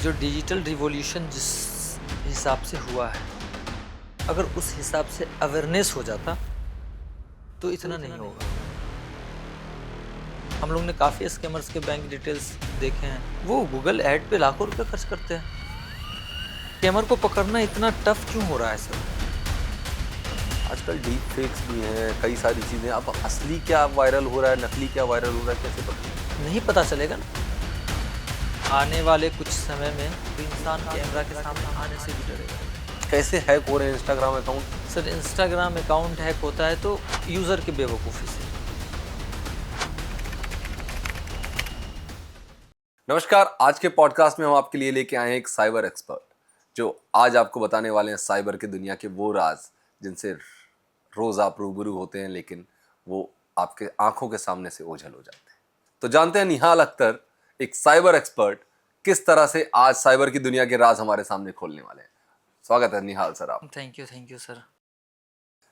जो digital revolution जिस हिसाब से हुआ है, अगर उस हिसाब से अवेयरनेस हो जाता तो इतना नहीं होगा। हम लोग ने काफ़ी स्कैमर्स के बैंक डिटेल्स देखे हैं, वो गूगल ऐड पे लाखों रुपए खर्च करते हैं। स्कैमर को पकड़ना इतना टफ क्यों हो रहा है सर? आजकल डीप फेक्स भी हैं, कई सारी चीज़ें। अब असली क्या वायरल हो रहा है, नकली क्या वायरल हो रहा है, कैसे पता? नहीं पता चलेगा ना। आने वाले कुछ समय में तो इंसान कैमरा के सामने आने से भी डरेगा। कैसे हैक हो रहे हैं Instagram account? Sir Instagram account hack होता है तो यूज़र की बेवकूफ़ी से। नमस्कार, आज के पॉडकास्ट में हम आपके लिए लेके आए हैं एक साइबर एक्सपर्ट, जो आज आपको बताने वाले हैं साइबर की दुनिया के वो राज जिनसे रोज आप रूबरू होते हैं, लेकिन वो आपके आंखों के सामने से ओझल हो जाते हैं। तो जानते हैं निहाल अख्तर, एक साइबर एक्सपर्ट, किस तरह से आज साइबर की दुनिया के राज हमारे सामने खोलने वाले हैं। स्वागत है निहाल सर आप। Thank you sir.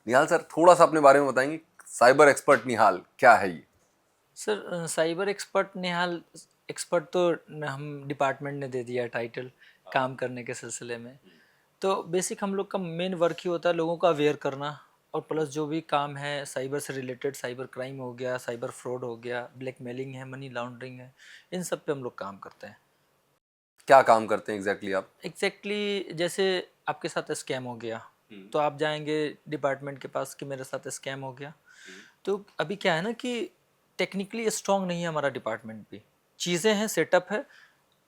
Nihal sir, थोड़ा सा अपने बारे में बताएंगे, साइबर एक्सपर्ट निहाल क्या है ये? सर साइबर एक्सपर्ट निहाल, एक्सपर्ट तो हम डिपार्टमेंट ने दे दिया टाइटल काम करने के सिलसिले में। तो बेसिक हम लोग का मेन वर्क ही होता है लोगों को अवेयर करना, और प्लस जो भी काम है साइबर से रिलेटेड, साइबर क्राइम हो गया, साइबर फ्रॉड हो गया, ब्लैकमेलिंग है, मनी लॉन्ड्रिंग है, इन सब पे हम लोग काम करते हैं। क्या काम करते हैं एग्जैक्टली आप? एग्जैक्टली जैसे आपके साथ स्कैम हो गया तो आप जाएंगे डिपार्टमेंट के पास कि मेरे साथ स्कैम हो गया। तो अभी क्या है ना कि टेक्निकली स्ट्रांग नहीं है हमारा डिपार्टमेंट भी, चीज़ें हैं, सेटअप है,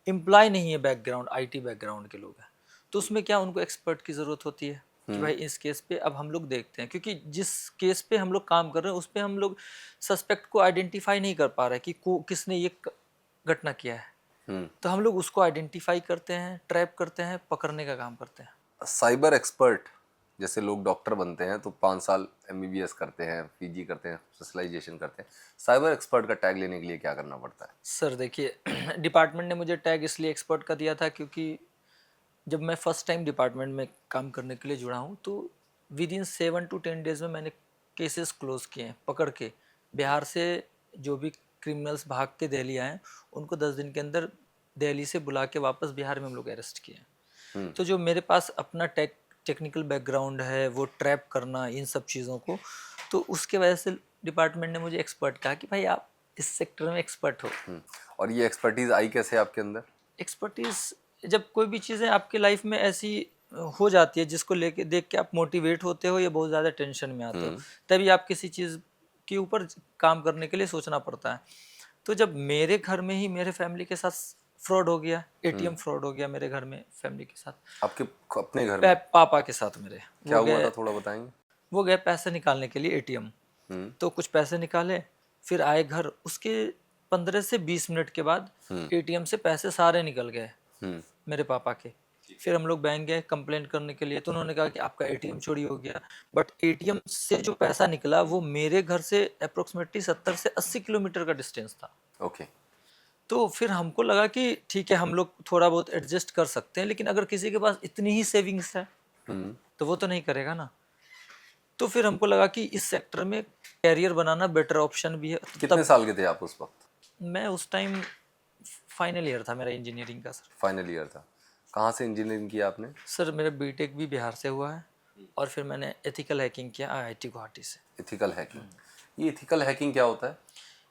एम्प्लॉय नहीं है, बैकग्राउंड आईटी बैकग्राउंड के लोग हैं। तो उसमें क्या उनको एक्सपर्ट की ज़रूरत होती है कि भाई इस केस पे अब हम लोग देखते हैं, क्योंकि जिस केस पे हम लोग काम कर रहे हैं उस पे हम लोग सस्पेक्ट को आइडेंटिफाई नहीं कर पा रहे कि किसने ये घटना किया है। तो हम लोग उसको आइडेंटिफाई करते हैं, ट्रैप करते हैं, पकड़ने का काम करते हैं। साइबर एक्सपर्ट, जैसे लोग डॉक्टर बनते हैं तो 5 साल एमबीबीएस करते हैं, पीजी करते हैं, स्पेशलाइजेशन करते हैं। साइबर एक्सपर्ट का टैग लेने के लिए क्या करना पड़ता है? सर देखिए डिपार्टमेंट ने मुझे टैग इसलिए एक्सपर्ट का दिया था क्योंकि जब मैं फर्स्ट टाइम डिपार्टमेंट में काम करने के लिए जुड़ा हूँ तो विद इन 7 to 10 डेज में मैंने केसेस क्लोज किए हैं पकड़ के। बिहार से जो भी क्रिमिनल्स भाग के दिल्ली आए उनको 10 दिन के अंदर दिल्ली से बुला के वापस बिहार में हम लोग अरेस्ट किए हैं। तो जो मेरे पास अपना टेक्निकल बैकग्राउंड है वो ट्रैप करना इन सब चीज़ों को, तो उसके वजह से डिपार्टमेंट ने मुझे एक्सपर्ट कहा कि भाई आप इस सेक्टर में एक्सपर्ट हो। और ये एक्सपर्टीज आई कैसे आपके अंदर? एक्सपर्टीज, जब कोई भी चीज़ें आपकी लाइफ में ऐसी हो जाती है जिसको लेके देख के आप मोटिवेट होते हो या बहुत ज़्यादा टेंशन में आते हो, तभी आप किसी चीज़ के ऊपर काम करने के लिए सोचना पड़ता है। तो जब मेरे घर में ही मेरे फैमिली के साथ फ्रॉड हो गया, एटीएम फ्रॉड हो गया मेरे घर में फैमिली के साथ। आपके अपने घर में पापा के साथ मेरे क्या हुआ था, थोड़ा बताएंगे? वो गए पैसे निकालने के लिए एटीएम। तो कुछ पैसे निकाले, फिर आए घर, उसके 15 से 20 मिनट के बाद एटीएम से पैसे सारे निकल गए मेरे पापा के। फिर हम लोग बैंक गए कंप्लेंट करने के लिए, तो उन्होंने कहा कि आपका एटीएम चोरी हो गया। बट एटीएम से जो पैसा निकला वो मेरे घर से अप्रोक्सीमेटली 70 से 80 किलोमीटर का डिस्टेंस था। ओके। तो फिर हमको लगा कि ठीक है हम लोग थोड़ा बहुत एडजस्ट कर सकते हैं, लेकिन अगर किसी के पास इतनी ही सेविंग्स है तो वो तो नहीं करेगा ना। तो फिर हमको लगा कि इस सेक्टर में कैरियर बनाना बेटर ऑप्शन भी है। कितने साल के थे आप उस वक्त? मैं उस टाइम फाइनल ईयर था मेरा इंजीनियरिंग का सर। फाइनल ईयर था। कहाँ से इंजीनियरिंग किया आपने? सर मेरा बीटेक भी बिहार से हुआ है और फिर मैंने एथिकल हैकिंग किया आईआईटी गुवाहाटी से। एथिकल हैकिंग, ये एथिकल हैकिंग क्या होता है?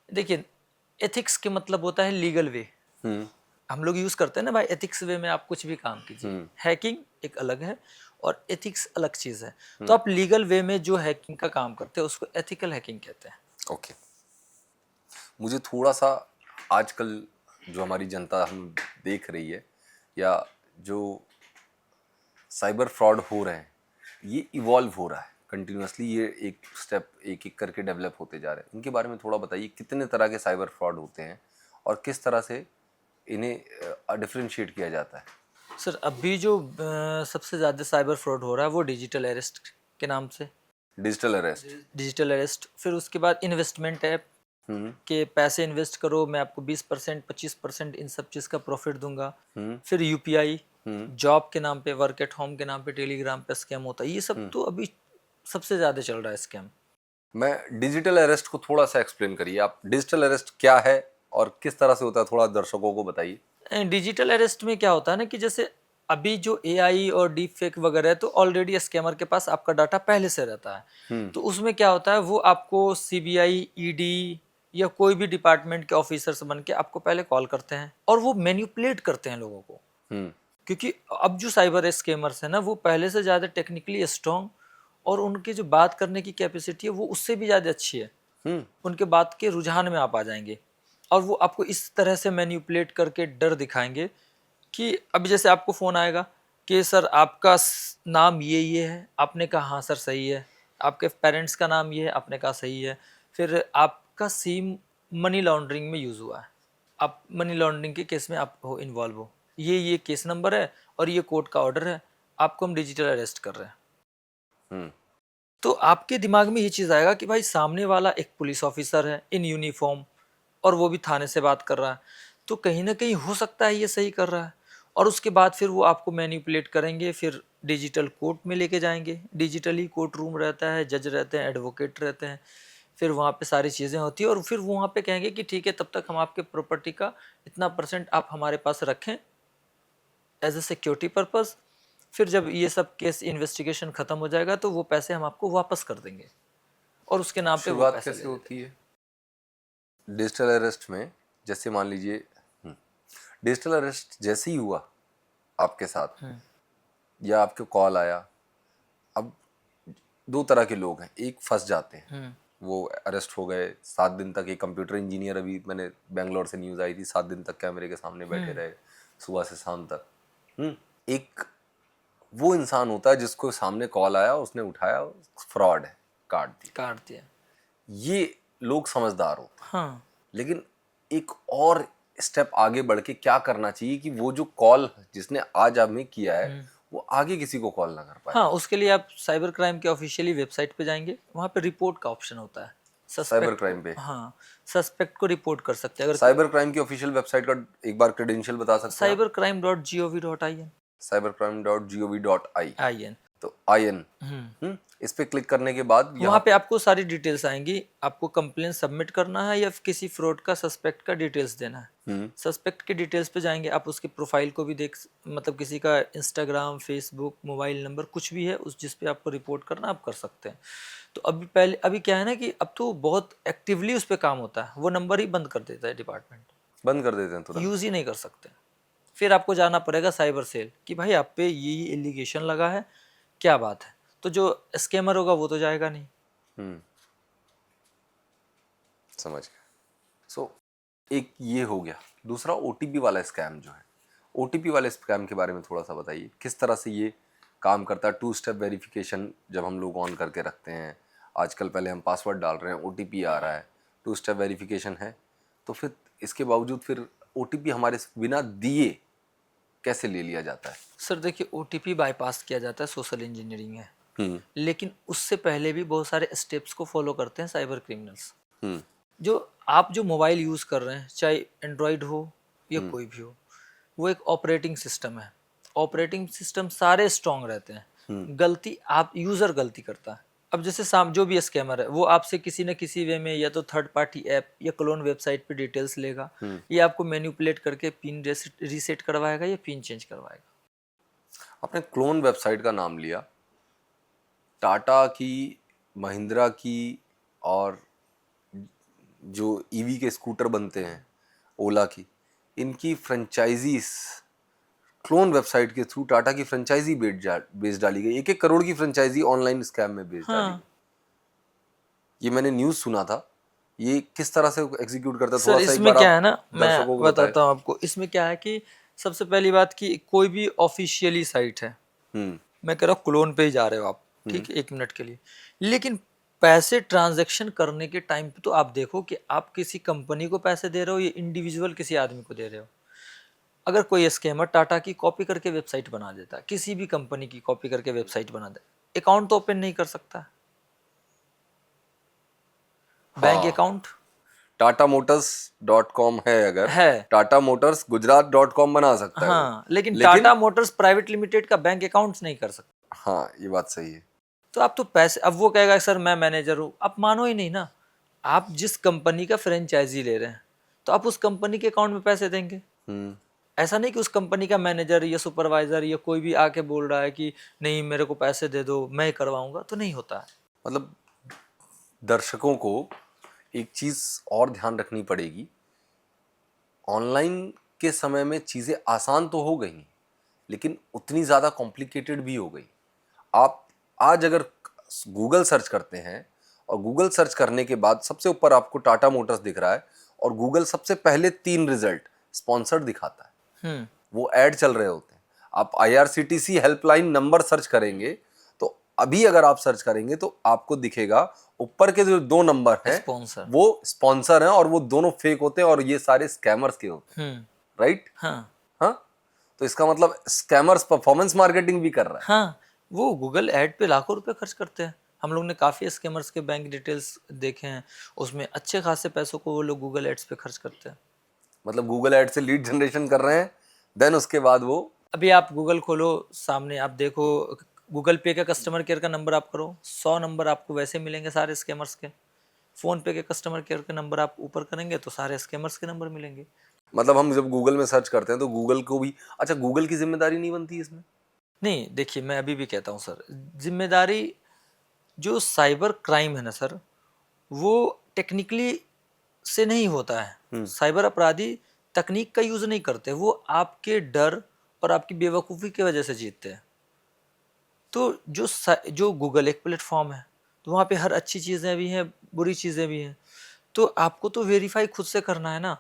देखिए एथिक्स के मतलब होता है लीगल वे। हम लोग यूज़ करते हैं ना भाई, एथिक्स वे में आप कुछ भी काम कीजिए। हैकिंग एक अलग है और एथिक्स अलग चीज़ है। तो आप लीगल वे में जो हैकिंग का काम करते हैं उसको एथिकल हैकिंग कहते हैं। ओके। मुझे थोड़ा सा, आजकल जो हमारी जनता हम देख रही है, या जो साइबर फ्रॉड हो रहे हैं, ये इवॉल्व हो रहा है कंटिन्यूसली, ये एक स्टेप एक एक करके डेवलप होते जा रहे हैं। इनके बारे में थोड़ा बताइए, कितने तरह के साइबर फ्रॉड होते हैं और किस तरह से इन्हें डिफरेंशिएट किया जाता है? सर अभी जो सबसे ज़्यादा साइबर फ्रॉड हो रहा है वो डिजिटल अरेस्ट के नाम से। Digital arrest? डिजिटल अरेस्ट, फिर उसके बाद इन्वेस्टमेंट ऐप के पैसे इन्वेस्ट करो मैं आपको 20% 25% इन सब चीज़ का प्रॉफिट दूंगा। फिर यूपीआई, जॉब के नाम पे, वर्क एट होम के नाम पे टेलीग्राम पे स्कैम होता है। ये सब तो अभी सबसे ज़्यादा चल रहा है स्कैम। मैं डिजिटल अरेस्ट को थोड़ा सा एक्सप्लेन करिए आप। डिजिटल अरेस्ट क्या है और किस तरह से होता है, थोड़ा दर्शकों को बताइए। डिजिटल अरेस्ट में क्या होता है ना कि जैसे अभी जो एआई और डीप फेक वगैरह है, तो ऑलरेडी स्कैमर के पास आपका डाटा पहले से रहता है। तो उसमें क्या होता है, वो आपको सीबीआई, ईडी या कोई भी डिपार्टमेंट के ऑफिसर्स बन के आपको पहले कॉल करते हैं और वो मैनिपुलेट करते हैं लोगों को। क्योंकि अब जो साइबर स्कैमर्स है ना, वो पहले से ज़्यादा टेक्निकली स्ट्रॉन्ग, और उनकी जो बात करने की कैपेसिटी है वो उससे भी ज़्यादा अच्छी है। उनके बात के रुझान में आप आ जाएंगे और वो आपको इस तरह से मैनिपुलेट करके डर दिखाएंगे कि अभी जैसे आपको फ़ोन आएगा कि सर आपका नाम ये है, आपने कहा हाँ सर सही है, आपके पेरेंट्स का नाम ये है, आपने कहा सही है, फिर आपका सिम मनी लॉन्ड्रिंग में यूज़ हुआ है, आप मनी लॉन्ड्रिंग के केस में आप हो इन्वॉल्व हो, ये केस नंबर है और ये कोर्ट का ऑर्डर है, आपको हम डिजिटल अरेस्ट कर रहे हैं। तो आपके दिमाग में ये चीज़ आएगा कि भाई सामने वाला एक पुलिस ऑफिसर है इन यूनिफॉर्म और वो भी थाने से बात कर रहा है, तो कहीं ना कहीं हो सकता है ये सही कर रहा है। और उसके बाद फिर वो आपको मैनिपुलेट करेंगे, फिर डिजिटल कोर्ट में लेके जाएंगे। डिजिटली कोर्ट रूम रहता है, जज रहते हैं, एडवोकेट रहते हैं, फिर वहाँ पे सारी चीज़ें होती है और फिर वहाँ पे कहेंगे कि ठीक है, तब तक हम आपके प्रॉपर्टी का इतना % आप हमारे पास रखें एज ए सिक्योरिटी पर्पज़। फिर जब ये सब केस इन्वेस्टिगेशन ख़त्म हो जाएगा तो वो पैसे हम आपको वापस कर देंगे और उसके नाम पे वो शुरुआत पैसे कैसे होती है डिजिटल अरेस्ट में? जैसे मान लीजिए डिजिटल अरेस्ट जैसे ही हुआ आपके साथ या आपके कॉल आया, अब दो तरह के लोग हैं, एक फंस जाते हैं, वो अरेस्ट हो गए 7 दिन तक। एक कंप्यूटर इंजीनियर, अभी मैंने बेंगलोर से न्यूज़ आई थी, 7 दिन तक कैमरे के सामने बैठे रहे, सुबह से शाम तक। एक वो इंसान होता है जिसको सामने कॉल आया, उसने उठाया, फ्रॉड है, काट दिया। ये लोग समझदार होते हैं। हाँ। लेकिन एक और स्टेप आगे बढ़ के क्या करना चाहिए कि वो जो कॉल जिसने आज हमें किया है वो आगे किसी को कॉल ना कर पाए। हाँ, उसके लिए आप साइबर क्राइम के ऑफिशियली वेबसाइट पे जाएंगे, वहाँ पे रिपोर्ट का ऑप्शन होता है। साइबर क्राइम पे? हाँ, सस्पेक्ट को रिपोर्ट कर सकते हैं। अगर साइबर क्राइम की ऑफिशियल वेबसाइट का एक बार क्रेडेंशियल बता सकते हैं? cybercrime.gov.in। cybercrime.gov.in। तो IN इस पे क्लिक करने के बाद वहाँ पे आपको सारी डिटेल्स आएंगी। आपको कंप्लेन सबमिट करना है या किसी फ्रॉड का सस्पेक्ट का डिटेल्स देना है। सस्पेक्ट के डिटेल्स पे जाएंगे, आप उसके प्रोफाइल को भी देख, मतलब किसी का इंस्टाग्राम, फेसबुक, मोबाइल नंबर कुछ भी है उस जिस पे आपको रिपोर्ट करना आप कर सकते हैं। तो अभी क्या है ना कि अब तो बहुत एक्टिवली उस पर काम होता है, वो नंबर ही बंद कर देता है डिपार्टमेंट, बंद कर देते हैं तुरंत, यूज़ ही नहीं कर सकते। फिर आपको जाना पड़ेगा साइबर सेल कि भाई आप पे ये एलिगेशन लगा है, क्या बात है। तो जो स्कैमर होगा वो तो जाएगा नहीं। समझ गया। सो एक ये हो गया। दूसरा OTP वाला स्कैम जो है, OTP वाले स्कैम के बारे में थोड़ा सा बताइए, किस तरह से ये काम करता है? 2 स्टेप वेरिफिकेशन जब हम लोग ऑन करके रखते हैं आजकल, पहले हम पासवर्ड डाल रहे हैं, OTP आ रहा है, 2 स्टेप वेरिफिकेशन है, तो फिर इसके बावजूद फिर OTP हमारे बिना दिए कैसे ले लिया जाता है? सर देखिए, OTP बाईपास किया जाता है, सोशल इंजीनियरिंग है। लेकिन उससे पहले भी बहुत सारे स्टेप्स को फॉलो करते हैं साइबर क्रिमिनल्स। जो मोबाइल यूज़ कर रहे हैं, चाहे एंड्रॉयड हो या कोई भी हो, वो एक ऑपरेटिंग सिस्टम है। ऑपरेटिंग सिस्टम सारे स्ट्रॉन्ग रहते हैं। गलती आप यूज़र गलती करता है। अब जैसे जो भी स्कैमर है वो आपसे किसी न किसी वे में या तो थर्ड पार्टी ऐप या क्लोन वेबसाइट पे डिटेल्स लेगा, या आपको मैनिपुलेट करके पिन रीसेट करवाएगा या पिन चेंज करवाएगा। आपने क्लोन वेबसाइट का नाम लिया, टाटा की, महिंद्रा की, और जो EV के स्कूटर बनते हैं ओला की, इनकी फ्रेंचाइजीज क्लोन वेबसाइट के थ्रू टाटा की फ्रेंचाइजी बेच डाली गई। 1-1 करोड़ की फ्रेंचाइजी ऑनलाइन स्कैम में बेच डाली गई। ये मैंने न्यूज़ सुना था। ये किस तरह से एग्जीक्यूट करता है? सर इसमें क्या है ना, मैं बताता हूँ आपको। इसमें क्या है कि सबसे पहली बात कि कोई भी ऑफिशियली साइट है, मैं कह रहा हूँ क्लोन पे ही जा रहे हो आप, ठीक है, 1 मिनट के लिए, लेकिन पैसे ट्रांजैक्शन करने के टाइम पे तो आप देखो कि आप किसी कंपनी को पैसे दे रहे हो या इंडिविजुअल किसी आदमी को दे रहे हो। अगर कोई स्कैमर टाटा की कॉपी करके वेबसाइट बना देता है, किसी भी कंपनी की कॉपी करके वेबसाइट बना दे, अकाउंट तो ओपन नहीं कर सकता। बैंक अकाउंट TataMotors.com है, अगर है, टाटा मोटर्स गुजरात.com बना सकता है। हाँ, लेकिन टाटा मोटर्स प्राइवेट लिमिटेड का बैंक अकाउंट नहीं कर सकता। हाँ, ये बात सही है। तो आप तो पैसे, अब वो कहेगा सर मैं मैनेजर हूँ, आप मानो ही नहीं ना। आप जिस कंपनी का फ्रेंचाइजी ले रहे हैं तो आप उस कंपनी के अकाउंट में पैसे देंगे। ऐसा नहीं कि उस कंपनी का मैनेजर या सुपरवाइजर या कोई भी आके बोल रहा है कि नहीं मेरे को पैसे दे दो मैं करवाऊंगा, तो नहीं होता है। मतलब दर्शकों को एक चीज और ध्यान रखनी पड़ेगी, ऑनलाइन के समय में चीजें आसान तो हो गई लेकिन उतनी ज्यादा कॉम्प्लिकेटेड भी हो गई। आप आज अगर गूगल सर्च करते हैं और गूगल सर्च करने के बाद सबसे ऊपर आपको टाटा मोटर्स दिख रहा है और गूगल सबसे पहले 3 रिजल्ट स्पॉन्सर्ड दिखाता है, वो ऐड चल रहे होते हैं। आप IRCTC हेल्पलाइन नंबर सर्च करेंगे तो अभी अगर आप सर्च करेंगे तो आपको दिखेगा ऊपर के जो 2 नंबर हैं स्पॉन्सर, वो स्पॉन्सर हैं और वो दोनों फेक होते हैं और ये सारे स्कैमर्स के होते हैं, राइट? हाँ हाँ, तो इसका मतलब स्कैमर्स परफॉर्मेंस मार्केटिंग भी कर रहा है। हाँ, वो गूगल ऐड पे लाखों रुपए खर्च करते हैं। हम लोग ने काफ़ी स्कैमर्स के बैंक डिटेल्स देखे हैं, उसमें अच्छे खासे पैसों को वो लोग गूगल एड्स पे खर्च करते हैं। मतलब गूगल ऐड से लीड जनरेशन कर रहे हैं, देन उसके बाद वो अभी आप गूगल खोलो, सामने आप देखो, गूगल पे का कस्टमर केयर का नंबर आप करो, 100 नंबर आपको वैसे मिलेंगे सारे स्कैमर्स के। फ़ोन पे के कस्टमर केयर के नंबर आप ऊपर करेंगे तो सारे स्कैमर्स के नंबर मिलेंगे। मतलब हम जब गूगल में सर्च करते हैं तो गूगल को भी, अच्छा गूगल की जिम्मेदारी नहीं बनती इसमें? नहीं, देखिए मैं अभी भी कहता हूँ सर, जिम्मेदारी जो साइबर क्राइम है ना सर, वो टेक्निकली से नहीं होता है। साइबर अपराधी तकनीक का यूज़ नहीं करते, वो आपके डर और आपकी बेवकूफ़ी की वजह से जीतते हैं। तो जो गूगल एक प्लेटफॉर्म है, तो वहाँ पे हर अच्छी चीज़ें भी हैं, बुरी चीज़ें भी हैं। तो आपको तो वेरीफाई खुद से करना है ना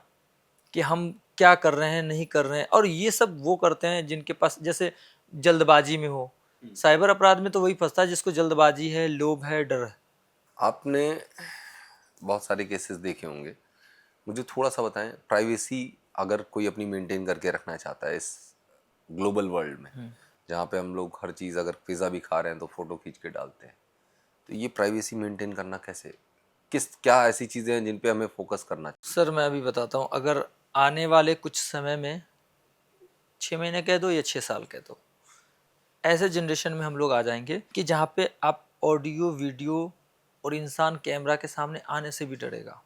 कि हम क्या कर रहे हैं, नहीं कर रहे हैं। और ये सब वो करते हैं जिनके पास, जैसे जल्दबाजी में हो, साइबर अपराध में तो वही फंसता है जिसको जल्दबाजी है, लोभ है, डर है। आपने बहुत सारे केसेस देखे होंगे, मुझे थोड़ा सा बताएं, प्राइवेसी अगर कोई अपनी मेंटेन करके रखना चाहता है इस ग्लोबल वर्ल्ड में जहाँ पे हम लोग हर चीज़, अगर पिज़्ज़ा भी खा रहे हैं तो फोटो खींच के डालते हैं, तो ये प्राइवेसी मेंटेन करना कैसे, क्या ऐसी चीज़ें हैं जिन पे हमें फोकस करना चाहिए? सर मैं अभी बताता हूँ, अगर आने वाले कुछ समय में, 6 महीने कह दो या 6 साल कह दो, ऐसे जनरेशन में हम लोग आ जाएंगे कि जहाँ पे आप ऑडियो वीडियो और इंसान कैमरा के सामने आने से भी डरेगा।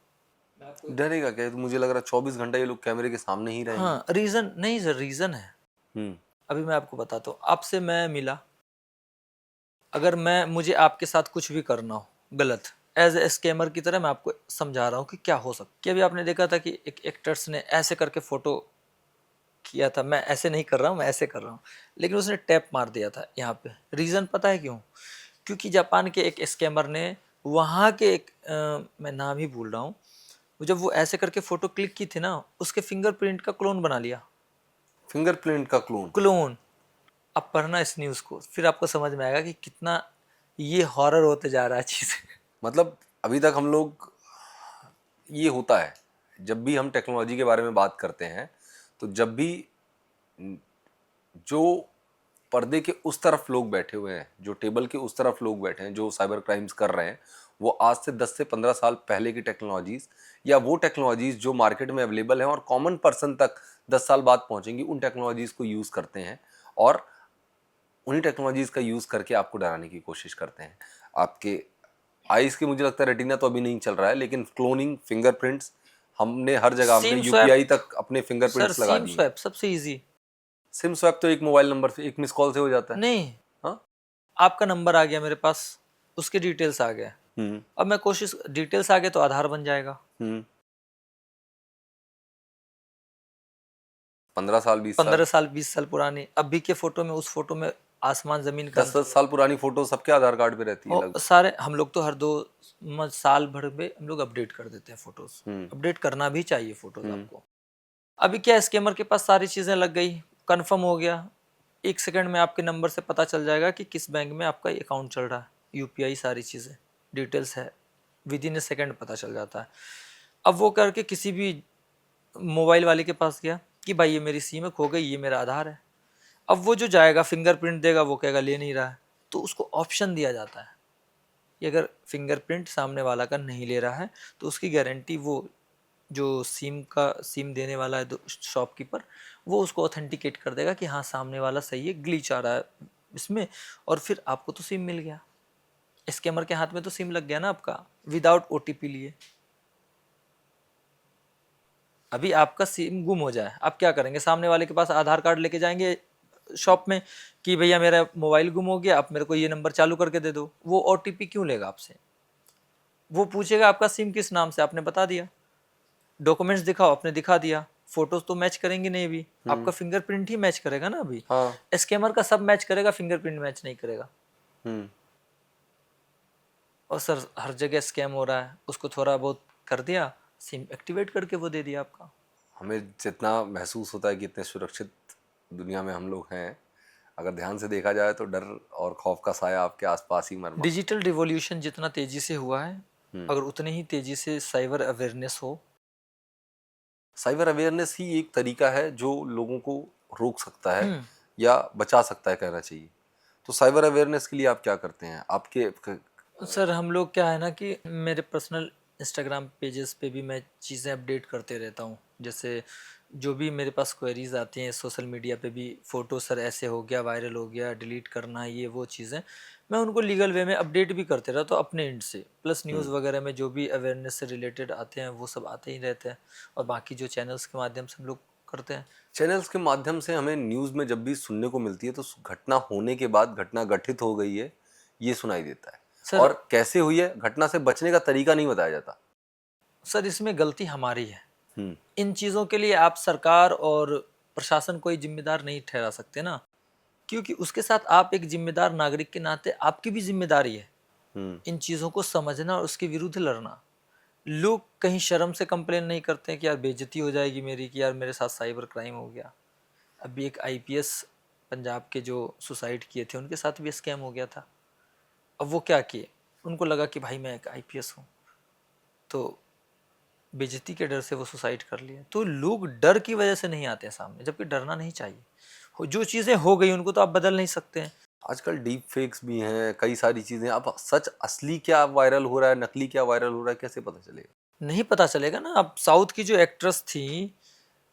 डरेगा क्या? तो मुझे लग रहा है 24 घंटा ये लोग कैमरे के सामने ही रहेंगे। हाँ, रीज़न नहीं सर, रीज़न है। हम्म। अभी मैं आपको बताता हूँ, आपसे मैं मिला, अगर मुझे आपके साथ कुछ भी करना हो गलत, एज ए स्कैमर की तरह मैं आपको समझा रहा हूँ कि क्या हो सकता। कि अभी आपने देखा था कि एक एक्टर्स ने ऐसे करके फ़ोटो किया था, मैं ऐसे नहीं कर रहा हूँ, मैं ऐसे कर रहा हूँ, लेकिन उसने टैप मार दिया था यहाँ पे। रीज़न पता है क्यों? क्योंकि जापान के एक स्कैमर ने वहाँ के एक मैं नाम ही भूल रहा हूँ, जब वो ऐसे करके फ़ोटो क्लिक की थी ना, उसके फिंगरप्रिंट का क्लोन बना लिया। फिंगरप्रिंट का क्लोन? क्लोन। अब पढ़ना इस न्यूज़ को, फिर आपको समझ में आएगा कि कितना ये हॉरर होते जा रहा है चीज़। मतलब अभी तक हम लोग, ये होता है जब भी हम टेक्नोलॉजी के बारे में बात करते हैं, तो जब भी जो पर्दे के उस तरफ लोग बैठे हुए हैं, जो टेबल के उस तरफ लोग बैठे हैं, जो साइबर क्राइम्स कर रहे हैं, वो आज से 10 से 15 साल पहले की टेक्नोलॉजीज या वो टेक्नोलॉजीज जो मार्केट में अवेलेबल हैं और कॉमन पर्सन तक 10 साल बाद पहुंचेंगी, उन टेक्नोलॉजीज को यूज़ करते हैं और उन्हीं टेक्नोलॉजीज का यूज़ करके आपको डराने की कोशिश करते हैं। आपके आईज के, मुझे लगता है रेटिना तो अभी नहीं चल रहा है, लेकिन क्लोनिंग, फिंगरप्रिंट्स, हमने हर जगह, हमने सिम स्वैप, यूपीआई तक अपने सर फिंगरप्रिंट्स लगा सिम दिए। स्वैप सबसे इजी। सिम स्वैप तो एक मोबाइल नंबर से, एक मिस कॉल से हो जाता है। नहीं, हाँ। आपका नंबर आ गया मेरे पास, उसके डिटेल्स आ गए, हम्म। अब मैं कोशिश, डिटेल्स आ गए तो आधार बन जाएगा। 15 साल, 20 साल, 15 साल 20 साल पुरानी, अभी के फोटो में, उस फोटो में आसमान जमीन का 10-10 साल पुरानी फोटो सबके आधार कार्ड पे रहती है और लगभग। सारे हम लोग तो हर 2 साल भर में हम लोग अपडेट कर देते हैं फोटोज। अपडेट करना भी चाहिए फोटोज आपको। अभी क्या, स्कैमर के पास सारी चीज़ें लग गई, कंफर्म हो गया, 1 सेकंड में आपके नंबर से पता चल जाएगा कि किस बैंक में आपका अकाउंट चल रहा है, यूपीआई सारी चीज़ें डिटेल्स है, विद इन ए सेकेंड पता चल जाता है। अब वो करके किसी भी मोबाइल वाले के पास गया कि भाई ये मेरी सिम खो गई, ये मेरा आधार है। अब वो जो जाएगा फिंगरप्रिंट देगा, वो कहेगा ले नहीं रहा है, तो उसको ऑप्शन दिया जाता है कि अगर फिंगरप्रिंट सामने वाला का नहीं ले रहा है तो उसकी गारंटी, वो जो सिम देने वाला है शॉपकीपर, वो उसको ऑथेंटिकेट कर देगा कि हाँ सामने वाला सही है, ग्लिच आ रहा है इसमें, और फिर आपको तो सिम मिल गया। स्कैमर के हाथ में तो सिम लग गया ना आपका, विदाउट ओटीपी लिए। अभी आपका सिम गुम हो जाए, आप क्या करेंगे? सामने वाले के पास आधार कार्ड लेके जाएंगे शॉप में कि भैया मेरा मोबाइल गुम हो गया, आप मेरे को ये नंबर चालू करके दे दो। वो ओटीपी क्यों लेगा आपसे? वो पूछेगा आपका सिम किस नाम से, आपने बता दिया। डॉक्यूमेंट्स दिखाओ, आपने दिखा दिया। फोटोज तो मैच करेंगे नहीं, अभी आपका फिंगरप्रिंट ही मैच करेगा ना। अभी हाँ। स्कैमर का सब मैच करेगा, फिंगरप्रिंट मैच नहीं करेगा। और सर हर जगह स्कैम हो रहा है, उसको थोड़ा बहुत कर दिया, सिम एक्टिवेट करके वो दे दिया आपका। हमें जितना महसूस होता है कि इतने सुरक्षित दुनिया में हम लोग हैं, अगर ध्यान से देखा जाए तो डर और खौफ का साया आपके आसपास ही मरमा। डिजिटल रिवॉल्यूशन जितना तेजी से हुआ है, अगर उतने ही तेजी से साइबर अवेयरनेस हो। साइबर अवेयरनेस ही एक तरीका है जो लोगों को रोक सकता है हम्म या बचा सकता है, कहना चाहिए। तो साइबर अवेयरनेस के लिए आप क्या करते हैं? आपके सर हम लोग क्या है ना कि मेरे पर्सनल इंस्टाग्राम पेजेस पे भी मैं चीज़ें अपडेट करते रहता हूँ। जैसे जो भी मेरे पास क्वेरीज आती हैं सोशल मीडिया पे भी, फ़ोटो सर ऐसे हो गया, वायरल हो गया, डिलीट करना है, ये वो चीज़ें मैं उनको लीगल वे में अपडेट भी करते रहता हूँ अपने एंड से। प्लस न्यूज़ वगैरह में जो भी अवेयरनेस से रिलेटेड आते हैं वो सब आते ही रहते हैं, और बाकी जो चैनल्स के माध्यम से हम लोग करते हैं। चैनल्स के माध्यम से हमें न्यूज़ में जब भी सुनने को मिलती है तो घटना होने के बाद घटना घटित हो गई है ये सुनाई देता है, सर और कैसे हुई है घटना से बचने का तरीका नहीं बताया जाता। सर इसमें गलती हमारी है। हम्म इन चीज़ों के लिए आप सरकार और प्रशासन कोई जिम्मेदार नहीं ठहरा सकते ना, क्योंकि उसके साथ आप एक जिम्मेदार नागरिक के नाते आपकी भी जिम्मेदारी है हम्म इन चीज़ों को समझना और उसके विरुद्ध लड़ना। लोग कहीं शर्म से कंप्लेन नहीं करते हैं कि यार बेइज्जती हो जाएगी मेरी, कि यार मेरे साथ साइबर क्राइम हो गया। अभी एक आईपीएस पंजाब के जो सुसाइड किए थे उनके साथ भी स्कैम हो गया था। अब वो क्या किए, उनको लगा कि भाई मैं एक आईपीएस हूँ, तो बेइज्जती के डर से वो सुसाइड कर लिया। तो लोग डर की वजह से नहीं आते हैं सामने, जबकि डरना नहीं चाहिए। जो चीज़ें हो गई उनको तो आप बदल नहीं सकते हैं। आजकल डीप फेक्स भी हैं, कई सारी चीजें। अब सच असली क्या वायरल हो रहा है, नकली क्या वायरल हो रहा है, कैसे पता चलेगा? नहीं पता चलेगा ना। अब साउथ की जो एक्ट्रेस थी,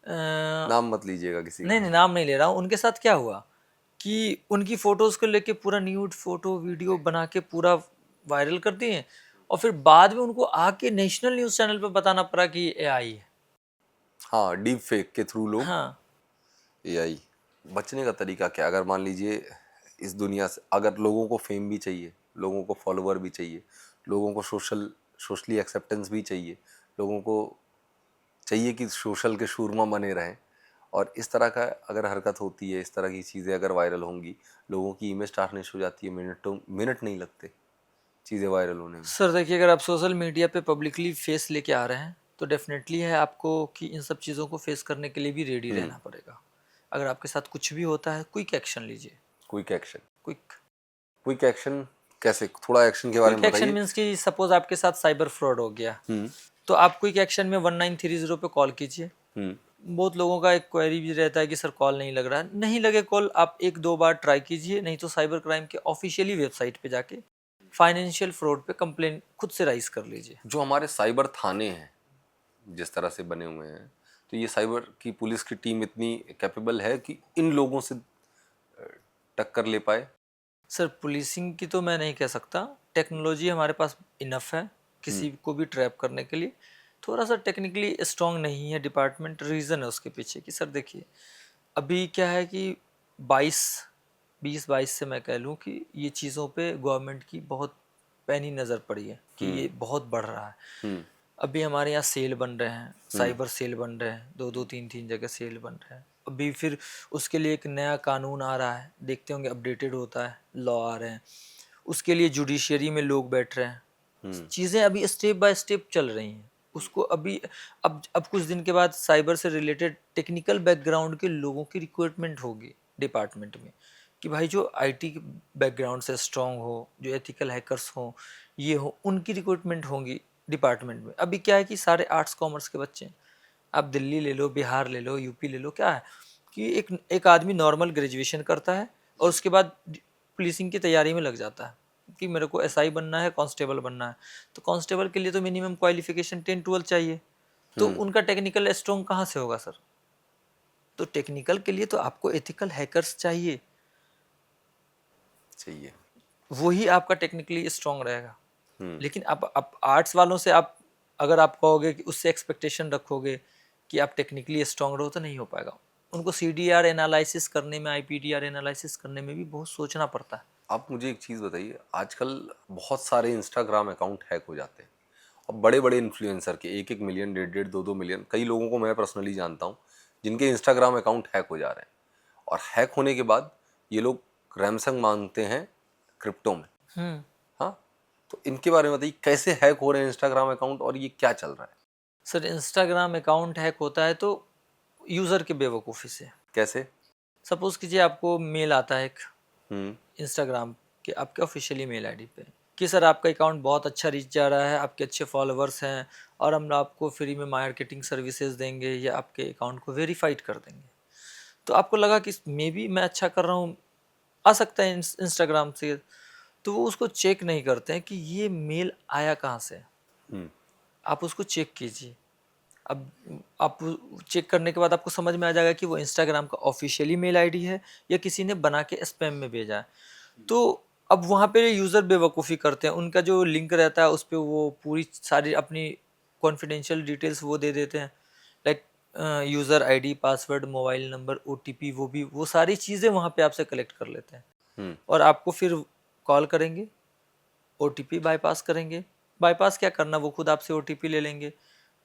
नाम मत लीजिएगा किसी नहीं का। नहीं नाम नहीं ले रहा हूँ, उनके साथ क्या हुआ कि उनकी फोटोज को लेके पूरा न्यूड फोटो वीडियो बना के पूरा वायरल कर दिए, और फिर बाद में उनको आके नेशनल न्यूज़ चैनल पे बताना पड़ा कि ये एआई है। हाँ, डीप फेक के थ्रू लोग हाँ एआई। बचने का तरीका क्या? अगर मान लीजिए इस दुनिया से अगर लोगों को फेम भी चाहिए, लोगों को फॉलोवर भी चाहिए, लोगों को सोशली एक्सेप्टेंस भी चाहिए, लोगों को चाहिए कि सोशल के शूरमा बने रहें, और इस तरह का अगर हरकत होती है, इस तरह की चीज़ें अगर वायरल होंगी, लोगों की इमेज टारनिश हो जाती है, मिनट नहीं लगते चीज़ें वायरल होने में। सर देखिए, अगर आप सोशल मीडिया पे पब्लिकली फेस लेके आ रहे हैं तो डेफिनेटली है आपको कि इन सब चीज़ों को फेस करने के लिए भी रेडी रहना पड़ेगा। अगर आपके साथ कुछ भी होता है, क्विक एक्शन लीजिए। Quick action. Quick quick action कैसे? थोड़ा एक्शन के बारे में क्विक एक्शन बताइए। मीन्स कि सपोज आपके साथ साइबर फ्रॉड हो गया, तो आप क्विक एक्शन में 1930 पे कॉल कीजिए। बहुत लोगों का एक क्वेरी भी रहता है कि सर कॉल नहीं लग रहा है। नहीं लगे कॉल, आप एक दो बार ट्राई कीजिए, नहीं तो साइबर क्राइम के ऑफिशियली वेबसाइट पे जाके फाइनेंशियल फ्रॉड पे कंप्लेन खुद से राइज कर लीजिए। जो हमारे साइबर थाने हैं जिस तरह से बने हुए हैं, तो ये साइबर की पुलिस की टीम इतनी कैपेबल है कि इन लोगों से टक्कर ले पाए? सर पुलिसिंग की तो मैं नहीं कह सकता, टेक्नोलॉजी हमारे पास इनफ है किसी को भी ट्रैप करने के लिए। थोड़ा सा टेक्निकली स्ट्रांग नहीं है डिपार्टमेंट, रीज़न है उसके पीछे कि सर देखिए अभी क्या है कि 20-22 से मैं कह लूँ कि ये चीज़ों पे गवर्नमेंट की बहुत पैनी नज़र पड़ी है कि ये बहुत बढ़ रहा है। अभी हमारे यहाँ सेल बन रहे हैं, साइबर सेल बन रहे हैं, दो दो तीन तीन जगह सेल बन रहे हैं। अभी फिर उसके लिए एक नया कानून आ रहा है, देखते होंगे अपडेटेड होता है, लॉ आ रहे हैं, उसके लिए जुडिशरी में लोग बैठ रहे हैं। चीज़ें अभी स्टेप बाय स्टेप चल रही हैं। उसको अभी अब कुछ दिन के बाद साइबर से रिलेटेड टेक्निकल बैकग्राउंड के लोगों की रिक्वायरमेंट होगी डिपार्टमेंट में, कि भाई जो आईटी बैकग्राउंड से स्ट्रांग हो, जो एथिकल हैकर्स हो, ये हो, उनकी रिक्वायरमेंट होंगी डिपार्टमेंट में। अभी क्या है कि सारे आर्ट्स कॉमर्स के बच्चे हैं। आप दिल्ली ले लो, बिहार ले लो, यूपी ले लो, क्या है कि एक आदमी नॉर्मल ग्रेजुएशन करता है और उसके बाद पुलिसिंग की तैयारी में लग जाता है कि मेरे को एसआई बनना है, कांस्टेबल बनना है। तो कांस्टेबल के लिए तो मिनिमम क्वालिफिकेशन 10-12 चाहिए, तो उनका टेक्निकल स्ट्रॉन्ग कहाँ से होगा सर? तो टेक्निकल के लिए तो आपको एथिकल हैकर्स चाहिए, चाहिए। वही आपका टेक्निकली स्ट्रॉन्ग रहेगा। लेकिन आप आर्ट्स वालों से आप अगर आप कहोगे कि उससे एक्सपेक्टेशन रखोगे कि आप टेक्निकली स्ट्रांग रहो तो नहीं हो पाएगा। उनको CDR एनालिसिस करने में, IPDR एनालिसिस करने में भी बहुत सोचना पड़ता है। आप मुझे एक चीज़ बताइए, आजकल बहुत सारे इंस्टाग्राम अकाउंट हैक हो जाते हैं। अब बड़े बड़े इन्फ्लुएंसर के 1-1 मिलियन, 1.5-1.5, 2-2 मिलियन, कई लोगों को मैं पर्सनली जानता हूँ जिनके इंस्टाग्राम अकाउंट हैक हो जा रहे हैं। और हैक होने के बाद ये लोग रैमसंग मांगते हैं क्रिप्टो में। हम्म हाँ, तो इनके बारे में बताइए, कैसे हैक हो रहे हैं इंस्टाग्राम अकाउंट और ये क्या चल रहा है? सर, इंस्टाग्राम अकाउंट हैक होता है तो यूज़र के बेवकूफ़ी से। कैसे? सपोज़ कीजिए आपको मेल आता है एक हम्म। इंस्टाग्राम के आपके ऑफिशियली मेल आईडी पे कि सर आपका अकाउंट बहुत अच्छा रीच जा रहा है, आपके अच्छे फॉलोअर्स हैं और हम आपको फ्री में मार्केटिंग सर्विसेज देंगे या आपके अकाउंट को वेरीफाइड कर देंगे। तो आपको लगा कि मे बी मैं अच्छा कर रहा हूँ, आ सकता है इंस्टाग्राम से। तो वो उसको चेक नहीं करते हैं कि ये मेल आया कहाँ से। हम्म। आप उसको चेक कीजिए। अब आप चेक करने के बाद आपको समझ में आ जाएगा कि वो इंस्टाग्राम का ऑफिशियली मेल आईडी है या किसी ने बना के स्पैम में भेजा है। तो अब वहाँ पे यूज़र बेवकूफ़ी करते हैं, उनका जो लिंक रहता है उस पे वो पूरी सारी अपनी कॉन्फिडेंशियल डिटेल्स वो दे देते हैं, like user ID, password, mobile number, OTP, वो सारी चीज़ें वहाँ पे आपसे कलेक्ट कर लेते हैं हम्म। और आपको फिर कॉल करेंगे, OTP बाईपास करेंगे। बाईपास क्या करना, वो खुद आपसे OTP ले लेंगे,